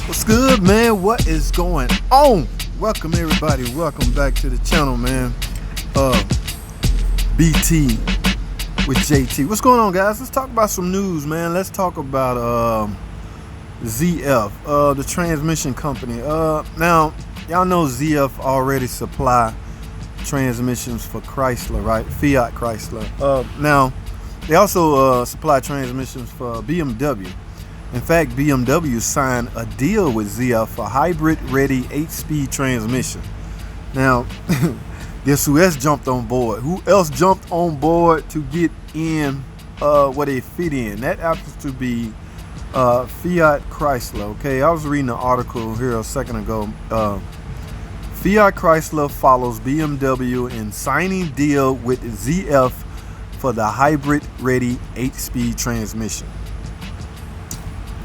What's good, man? What is going on? Welcome everybody. Welcome back to the channel, man. BT with JT. What's going on, guys? Let's talk about some news, man. Let's talk about ZF, the transmission company. Now, y'all know ZF already supply transmissions for Chrysler, right? Fiat Chrysler. Now, they also supply transmissions for BMW. In fact, BMW signed a deal with ZF for hybrid-ready 8-speed transmission. Now, guess who else jumped on board? Who else jumped on board to get in where they fit in? That happens to be Fiat Chrysler. Okay, I was reading an article here a second ago. Fiat Chrysler follows BMW in signing deal with ZF for the hybrid-ready 8-speed transmission.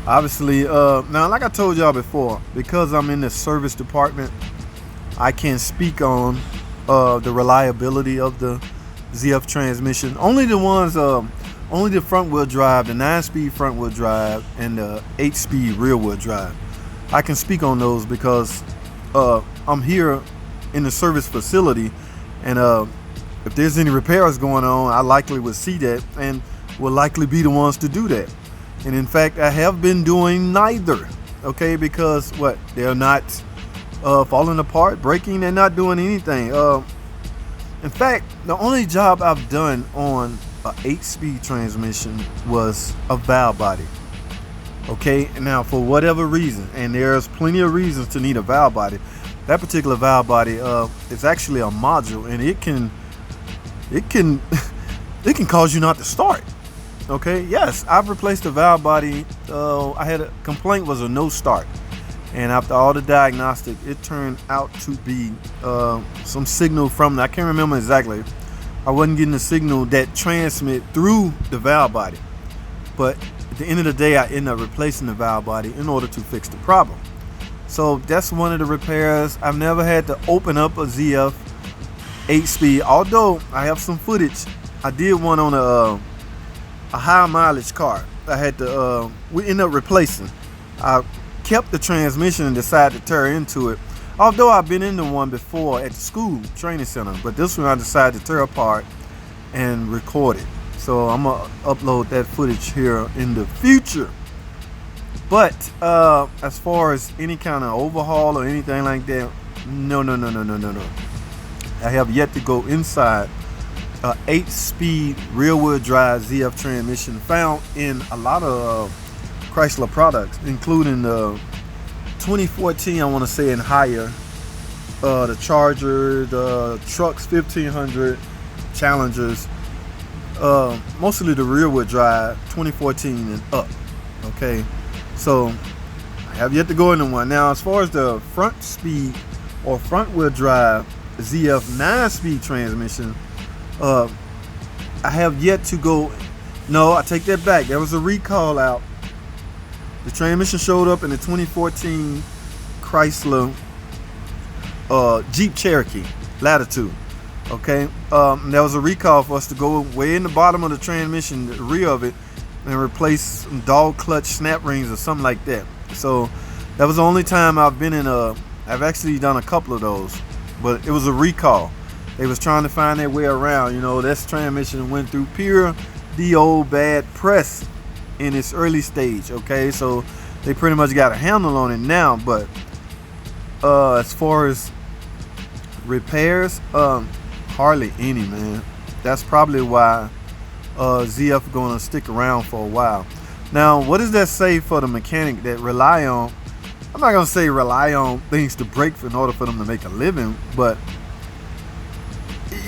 Obviously, now like I told y'all before, because I'm in the service department, I can speak on the reliability of the ZF transmission. Only the ones, only the front-wheel drive, the 9-speed front-wheel drive, and the 8-speed rear-wheel drive. I can speak on those because I'm here in the service facility, and if there's any repairs going on, I likely would see that and will likely be the ones to do that. And in fact, I have been doing neither, okay, because what? They're not falling apart, breaking, they're not doing anything. In fact, the only job I've done on an 8-speed transmission was a valve body. Okay, now for whatever reason, and there's plenty of reasons to need a valve body, that particular valve body is actually a module, and it can it can cause you not to start. Okay, yes, I've replaced the valve body. I had a complaint, was a no start, and after all the diagnostic, it turned out to be some signal from, I can't remember exactly. I wasn't getting the signal that transmit through the valve body, but at the end of the day, I ended up replacing the valve body in order to fix the problem. So that's one of the repairs. I've never had to open up a ZF 8-speed, although I have some footage. I did one on a high mileage car. I had to we ended up replacing. I kept the transmission and decided to tear into it, although I've been into one before at the school training center, but this one I decided to tear apart and record it. So I'm gonna upload that footage here in the future. But as far as any kind of overhaul or anything like that, no. I have yet to go inside 8-speed rear-wheel drive ZF transmission found in a lot of Chrysler products, including the 2014, I want to say, and higher, the Charger, the trucks, 1500, Challengers, mostly the rear-wheel drive 2014 and up. Okay, so I have yet to go into one. Now, as far as the front speed or front-wheel drive ZF 9-speed transmission, I have yet to go. No, I take that back. There was a recall out. The transmission showed up in the 2014 Chrysler Jeep Cherokee Latitude. Okay, there was a recall for us to go way in the bottom of the transmission, the rear of it, and replace some dog clutch snap rings or something like that. So that was the only time I've been in I've actually done a couple of those, but it was a recall. They was trying to find their way around. You know, this transmission went through pure the old bad press in its early stage. Okay, so they pretty much got a handle on it now. But as far as repairs, hardly any, man. That's probably why ZF gonna stick around for a while. Now, what does that say for the mechanic that rely on? I'm not gonna say rely on things to break in order for them to make a living, but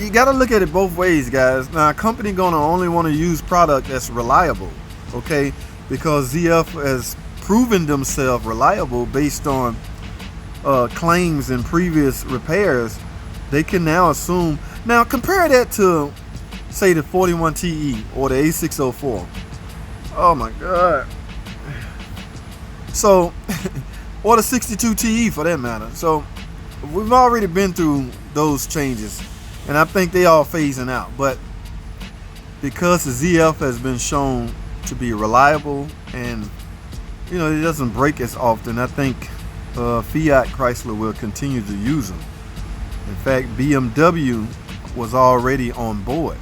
you got to look at it both ways, guys. Now, a company gonna only want to use product that's reliable, okay? Because ZF has proven themselves reliable based on claims and previous repairs. They can now assume. Now, compare that to, say, the 41 TE or the A604. Oh my God. So, or the 62 TE for that matter. So, we've already been through those changes, and I think they all phasing out. But because the ZF has been shown to be reliable and it doesn't break as often. I think Fiat Chrysler will continue to use them. In fact, BMW was already on board.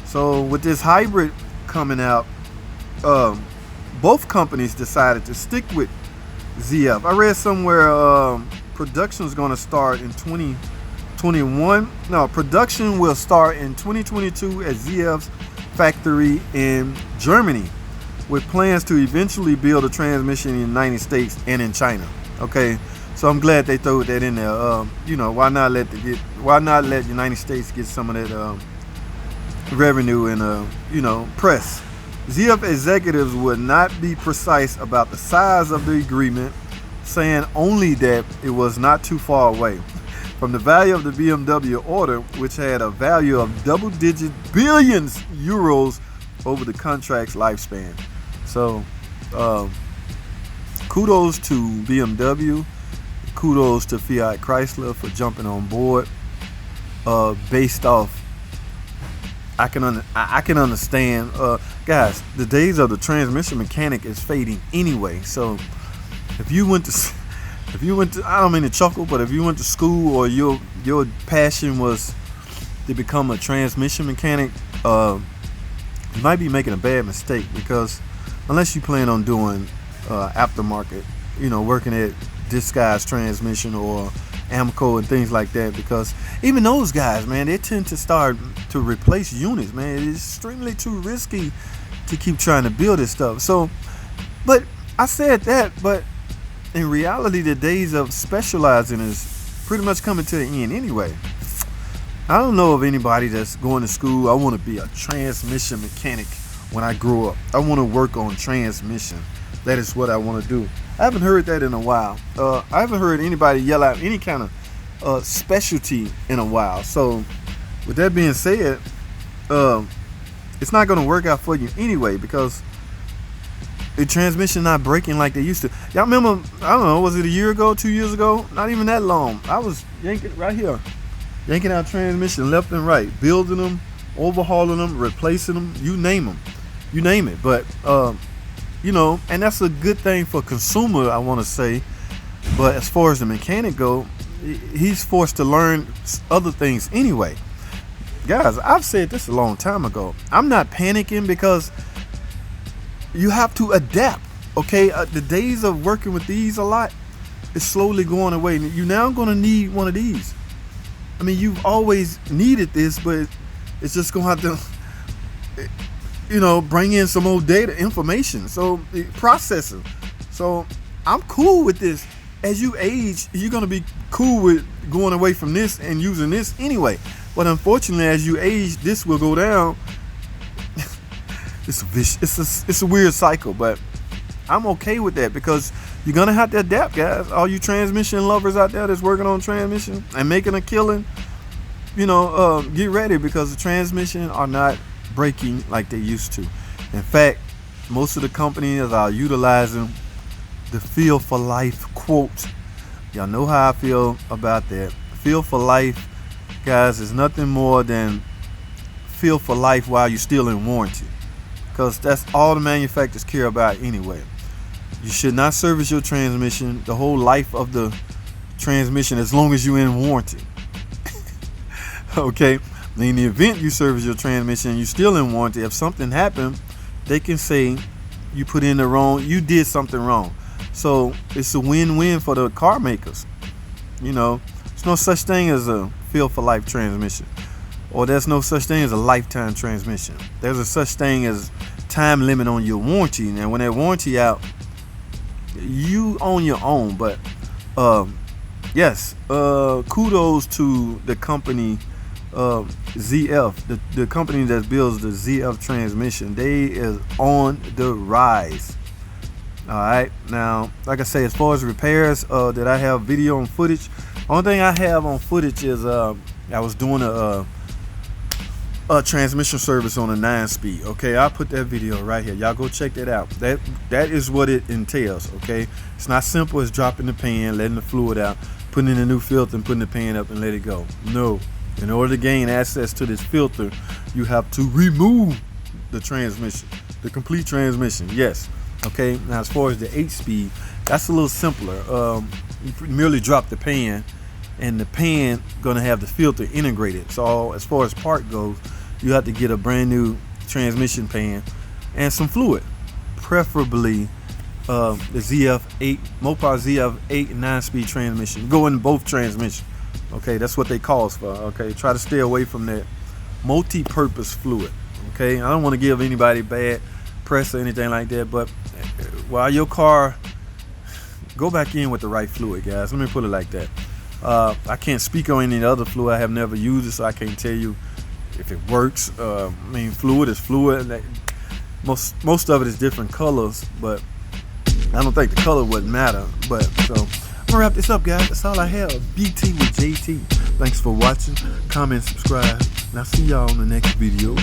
So with this hybrid coming out, both companies decided to stick with ZF. I read somewhere production is going to start in 2021. No, production will start in 2022 at ZF's factory in Germany, with plans to eventually build a transmission in the United States and in China. Okay, so I'm glad they threw that in there. Why not let United States get some of that revenue and press. ZF executives would not be precise about the size of the agreement, saying only that it was not too far away from the value of the BMW order, which had a value of double-digit billions euros over the contract's lifespan. So, kudos to BMW, kudos to Fiat Chrysler for jumping on board. Based off, I can understand, guys. The days of the transmission mechanic is fading anyway. So, if you went to, I don't mean to chuckle, but if you went to school or your passion was to become a transmission mechanic, you might be making a bad mistake, because unless you plan on doing aftermarket, working at Disguised Transmission or Amco and things like that, because even those guys, man, they tend to start to replace units, man. It's extremely too risky to keep trying to build this stuff. So, but I said that, but in reality, the days of specializing is pretty much coming to an end anyway. I don't know of anybody that's going to school, I want to be a transmission mechanic when I grow up. I want to work on transmission. That is what I want to do. I haven't heard that in a while. I haven't heard anybody yell out any kind of specialty in a while. So with that being said, it's not going to work out for you anyway, because the transmission not breaking like they used to. Y'all remember, I don't know, was it a year ago, 2 years ago? Not even that long. I was yanking right here. Yanking out transmission left and right, building them, overhauling them, replacing them, you name it. But, and that's a good thing for consumer, I want to say. But as far as the mechanic go, he's forced to learn other things anyway. Guys, I've said this a long time ago. I'm not panicking, because you have to adapt, okay? The days of working with these a lot is slowly going away. You're now going to need one of these. I mean, you've always needed this, but it's just going to have to, bring in some more data information. So processing. So I'm cool with this. As you age, you're going to be cool with going away from this and using this anyway. But unfortunately, as you age, this will go down. It's a weird cycle, but I'm okay with that, because you're gonna have to adapt, guys. All you transmission lovers out there that's working on transmission and making a killing, get ready, because the transmission are not breaking like they used to. In fact, most of the companies are utilizing the Feel for Life quote. Y'all know how I feel about that. Feel for Life, guys, is nothing more than feel for life while you're still in warranty, because that's all the manufacturers care about anyway. You should not service your transmission the whole life of the transmission as long as you're in warranty. Okay, in the event you service your transmission, you're still in warranty. If something happened, they can say you did something wrong. So it's a win-win for the car makers. There's no such thing as a Feel for Life transmission, or there's no such thing as a lifetime transmission. There's a such thing as time limit on your warranty. Now, when that warranty out, you own your own. But yes, kudos to the company ZF, the company that builds the ZF transmission. They is on the rise. All right, now, like I say, as far as repairs that I have video and footage, only thing I have on footage is I was doing a transmission service on a 9-speed. Okay, I'll put that video right here. Y'all go check that out. That is what it entails. Okay, it's not simple as dropping the pan, letting the fluid out, putting in a new filter, and putting the pan up and let it go. No, in order to gain access to this filter, you have to remove the transmission, the complete transmission. Yes, Okay, now as far as the 8-speed, that's a little simpler. You merely drop the pan, and the pan gonna have the filter integrated. So as far as part goes, you have to get a brand new transmission pan and some fluid, preferably the ZF8 Mopar ZF8 9-speed transmission. Go in both transmissions. Okay, that's what they calls for. Okay, try to stay away from that multi-purpose fluid. Okay, I don't want to give anybody bad press or anything like that, but while your car, go back in with the right fluid, guys. Let me put it like that. I can't speak on any other fluid. I have never used it, so I can't tell you if it works. I mean, fluid is fluid. Most of it is different colors, but I don't think the color would matter. But so I'm gonna wrap this up, guys. That's all I have. BT with JT. Thanks for watching. Comment, subscribe, and I'll see y'all on the next video.